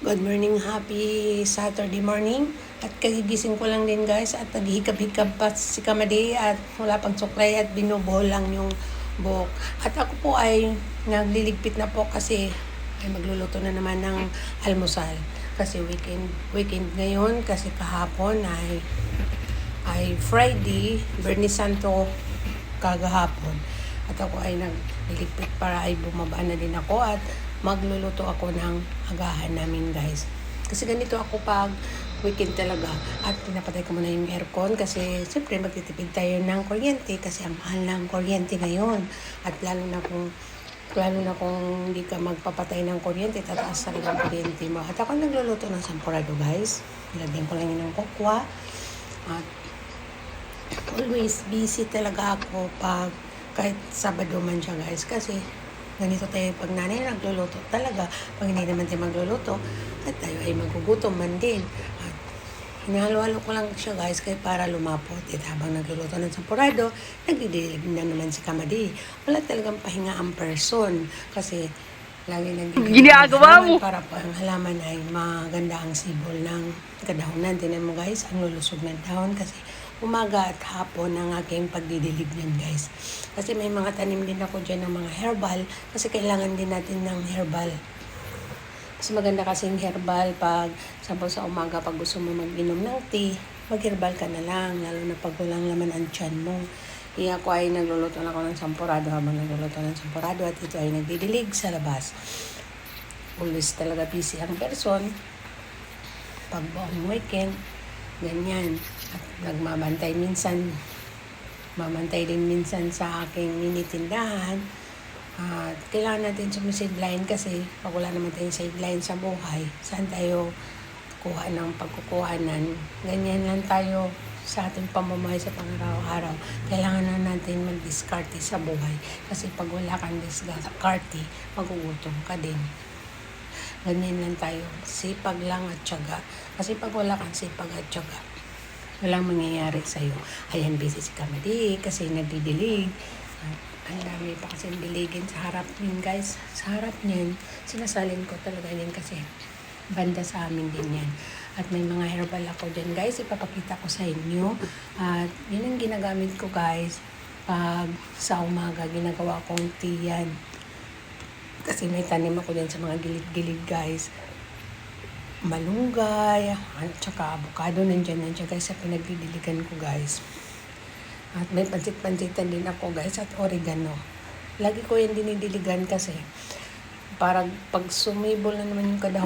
Good morning, happy Saturday morning. At kagigising ko lang din guys at naghihikab-hikab pa si Kamadi at wala pang suklay at binubuhol lang yung buhok. At ako po ay nagliligpit na po kasi ay magluluto na naman ng almusal. Kasi weekend ngayon kasi kahapon ay Friday, Bernie Santo kagahapon. At ako ay nagliligpit para ay bumaba na din ako at magluluto ako ng agahan namin guys. Kasi ganito ako pag weekend talaga. At pinapatay ko muna yung aircon kasi siyempre magtitipid tayo ng kuryente kasi ang mahal ng kuryente ngayon. At lalo na kung hindi ka magpapatay ng kuryente, tataas talaga ang kuryente mo. At ako nagluluto ng sampurado guys. Nilagyan ko lang yun ng kokwa. At always busy talaga ako pag kahit Sabado man siya guys kasi ganito tayo pag nanay nagluluto talaga. Pag hindi naman tayo magluluto at tayo ay magugutom man din. At hinahalo-halo ko lang siya guys kaya para lumapot. At habang nagluluto ng sampurado, nagdidilig na naman si Kamadi. Wala talagang pahinga ang person kasi lagi ginagawa mo para po ang halaman ay maganda ang sibol ng kadahunan. Tinan mo guys, ang lulusog ng dahon kasi umaga at hapon ang aking pagdidilig niyan guys. Kasi may mga tanim din ako dyan ng mga herbal kasi kailangan din natin ng herbal. Mas maganda kasing herbal pag sabi sa umaga pag gusto mo mag-inom ng tea, mag-herbal ka na lang lalo na pag walang laman ang tiyan mo. Iya ko ay nagluluto na ako ng sampurado habang nagluluto ng sampurado at ito ay nagdidilig sa labas. Always talaga busy ang person pag buong weekend. Ganyan. At mamantay din minsan sa aking mini-tindahan. At kailangan natin sumisidline kasi pag wala naman tayong sideline sa buhay, saan tayo kuha ng pagkukuhanan. Ganyan lang tayo sa ating pamumuhay sa pang-araw-araw. Kailangan na natin mag-discarte sa buhay. Kasi pag wala kang discarte, magugutom ka din. Ganyan lang tayo. Sipag lang at tiyaga. Kasi pag wala kang sipag at tiyaga, walang mangyayari sa'yo. Ayan, busy si Kamadi kasi nagdidilig. Ang dami pa kasi diligin sa harap niyan guys. Sa harap niyan, sinasalin ko talaga yan kasi banda sa amin din yan. At may mga herbal ako dyan guys. Ipapakita ko sa inyo. At yun ang ginagamit ko guys. Pag sa umaga, ginagawa kong tea yan. Kasi may tanim ako dyan sa mga gilid-gilid guys. Malunggay, at saka avocado nandiyan guys sa pinagdidiligan ko guys. At may pansit-pansitan din ako guys at oregano. Lagi ko yan dinidiligan kasi para pag sumibol na naman yung kadahon